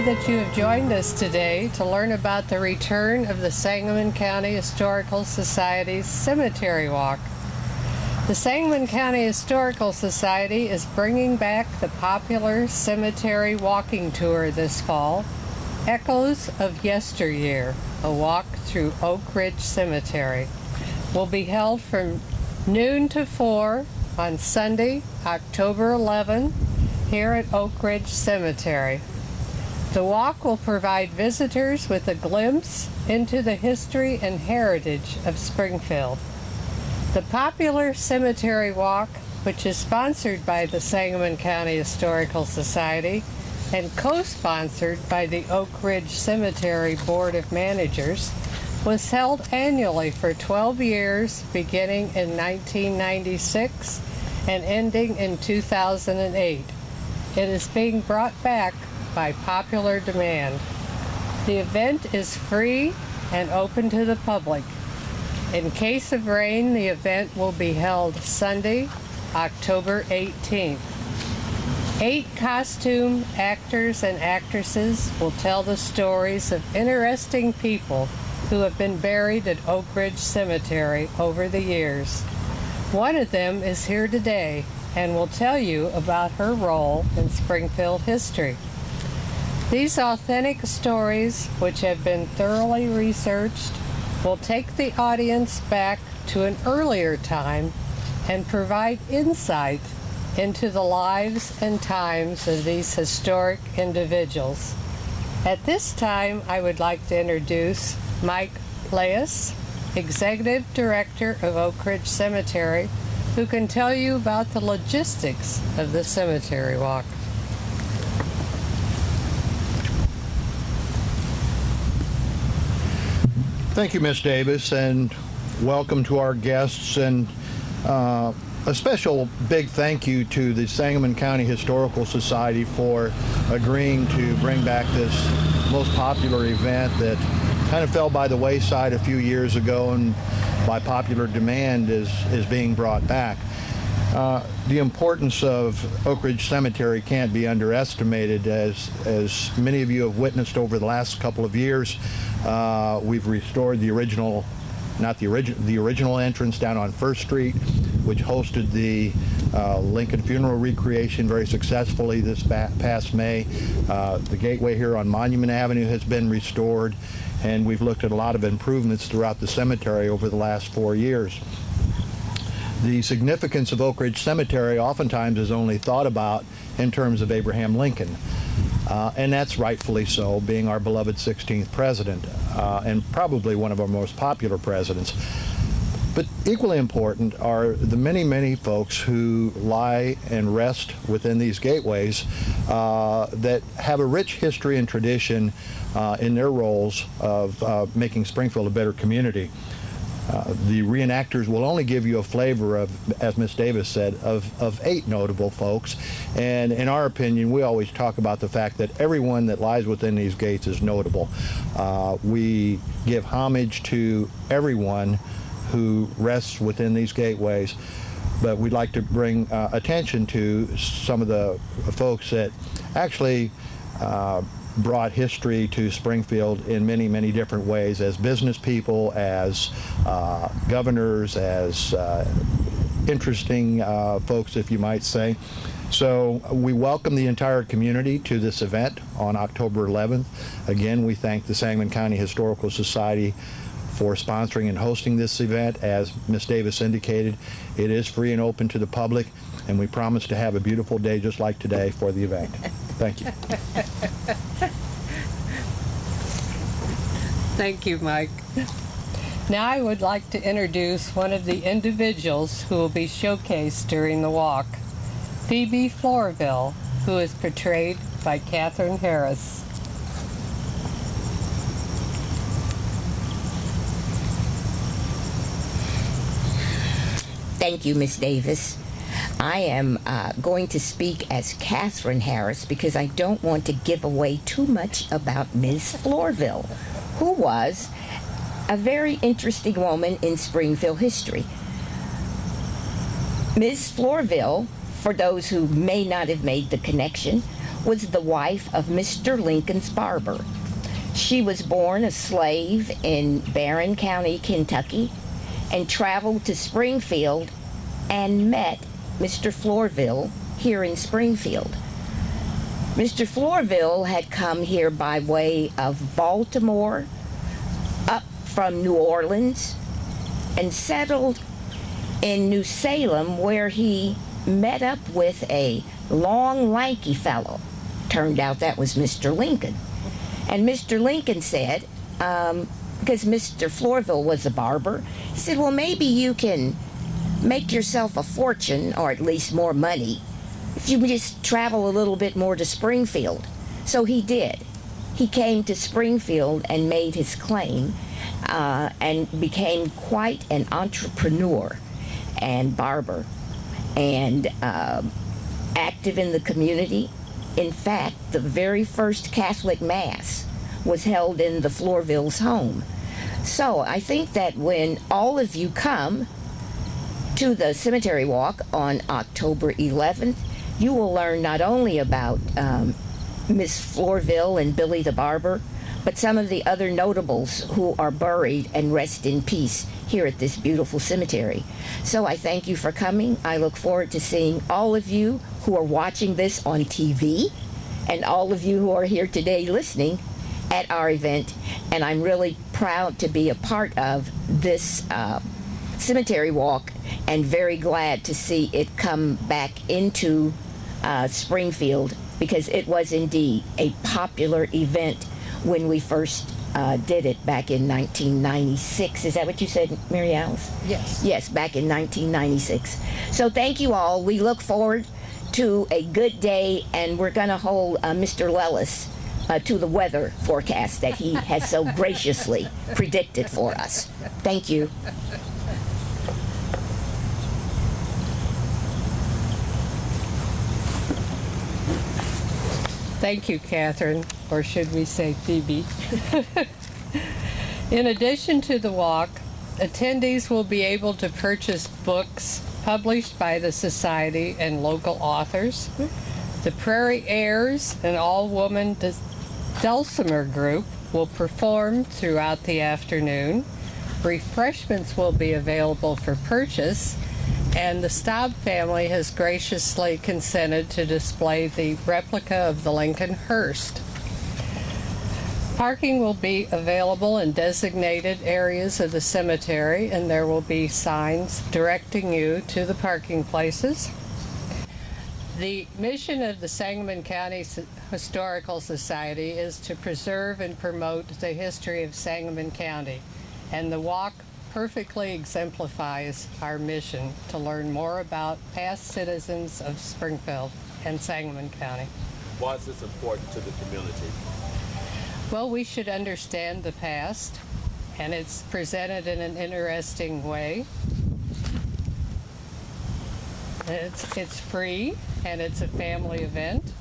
glad that you have joined us today to learn about the return of the Sangamon County Historical Society's Cemetery Walk. The Sangamon County Historical Society is bringing back the popular cemetery walking tour this fall, Echoes of Yesteryear, a walk through Oak Ridge Cemetery. Will be held from noon to 4 on Sunday, October 11, here at Oak Ridge Cemetery. The walk will provide visitors with a glimpse into the history and heritage of Springfield. The popular cemetery walk, which is sponsored by the Sangamon County Historical Society and co-sponsored by the Oak Ridge Cemetery Board of Managers, was held annually for 12 years beginning in 1996 and ending in 2008. It is being brought back by popular demand. The event is free and open to the public. In case of rain, the event will be held Sunday, October 18th. 8 costume actors and actresses will tell the stories of interesting people who have been buried at Oak Ridge Cemetery over the years. One of them is here today and will tell you about her role in Springfield history. These authentic stories, which have been thoroughly researched, will take the audience back to an earlier time and provide insight into the lives and times of these historic individuals. At this time, I would like to introduce Mike Leas, Executive Director of Oak Ridge Cemetery, who can tell you about the logistics of the cemetery walk. Thank you, Ms. Davis, and welcome to our guests, and a special big thank you to the Sangamon County Historical Society for agreeing to bring back this most popular event that kind of fell by the wayside a few years ago and by popular demand is being brought back. The importance of Oak Ridge Cemetery can't be underestimated. As many of you have witnessed over the last couple of years, we've restored the original entrance down on First Street, which hosted the Lincoln Funeral Recreation very successfully this past May. The gateway here on Monument Avenue has been restored, and we've looked at a lot of improvements throughout the cemetery over the last 4 years. The significance of Oak Ridge Cemetery oftentimes is only thought about in terms of Abraham Lincoln. And that's rightfully so, being our beloved 16th president, and probably one of our most popular presidents. But equally important are the many, many folks who lie and rest within these gateways that have a rich history and tradition in their roles of making Springfield a better community. The reenactors will only give you a flavor of, as Ms. Davis said, of 8 notable folks. And in our opinion, we always talk about the fact that everyone that lies within these gates is notable. We give homage to everyone who rests within these gateways, but we'd like to bring attention to some of the folks that actually brought history to Springfield in many, many different ways, as business people, as governors, as interesting folks, if you might say. So we welcome the entire community to this event on October 11th. Again, we thank the Sangamon County Historical Society for sponsoring and hosting this event. As Ms. Davis indicated, it is free and open to the public, and we promise to have a beautiful day just like today for the event. Thank you. Thank you, Mike. Now I would like to introduce one of the individuals who will be showcased during the walk, Phoebe Flourville, who is portrayed by Catherine Harris. Thank you, Ms. Davis. I am going to speak as Catherine Harris because I don't want to give away too much about Ms. Flourville, who was a very interesting woman in Springfield history. Ms. Flourville, for those who may not have made the connection, was the wife of Mr. Lincoln's barber. She was born a slave in Barron County, Kentucky, and traveled to Springfield and met Mr. Florville here in Springfield. Mr. Florville had come here by way of Baltimore, up from New Orleans, and settled in New Salem, where he met up with a long, lanky fellow. Turned out that was Mr. Lincoln. And Mr. Lincoln said, because Mr. Florville was a barber, he said, well, maybe you can make yourself a fortune, or at least more money, if you just travel a little bit more to Springfield. So he did. He came to Springfield and made his claim and became quite an entrepreneur and barber and active in the community. In fact, the very first Catholic Mass was held in the Florvilles' home. So I think that when all of you come to the cemetery walk on October 11th, you will learn not only about Miss Florville and Billy the Barber, but some of the other notables who are buried and rest in peace here at this beautiful cemetery. So I thank you for coming. I look forward to seeing all of you who are watching this on TV and all of you who are here today listening at our event. And I'm really proud to be a part of this cemetery walk and very glad to see it come back into Springfield, because it was indeed a popular event when we first did it back in 1996. Is that what you said, Mary Alice? Yes. Yes, back in 1996. So thank you all. We look forward to a good day, and we're going to hold Mr. Lellis to the weather forecast that he has so graciously predicted for us. Thank you. Thank you, Catherine, or should we say Phoebe. In addition to the walk, attendees will be able to purchase books published by the Society and local authors. The Prairie Airs, an all-woman dulcimer group, will perform throughout the afternoon. Refreshments will be available for purchase, and the Staub family has graciously consented to display the replica of the Lincoln hearse. Parking will be available in designated areas of the cemetery, and there will be signs directing you to the parking places. The mission of the Sangamon County Historical Society is to preserve and promote the history of Sangamon County, and the walk perfectly exemplifies our mission to learn more about past citizens of Springfield and Sangamon County. Why is this important to the community? Well, we should understand the past, and it's presented in an interesting way. It's free, and it's a family event.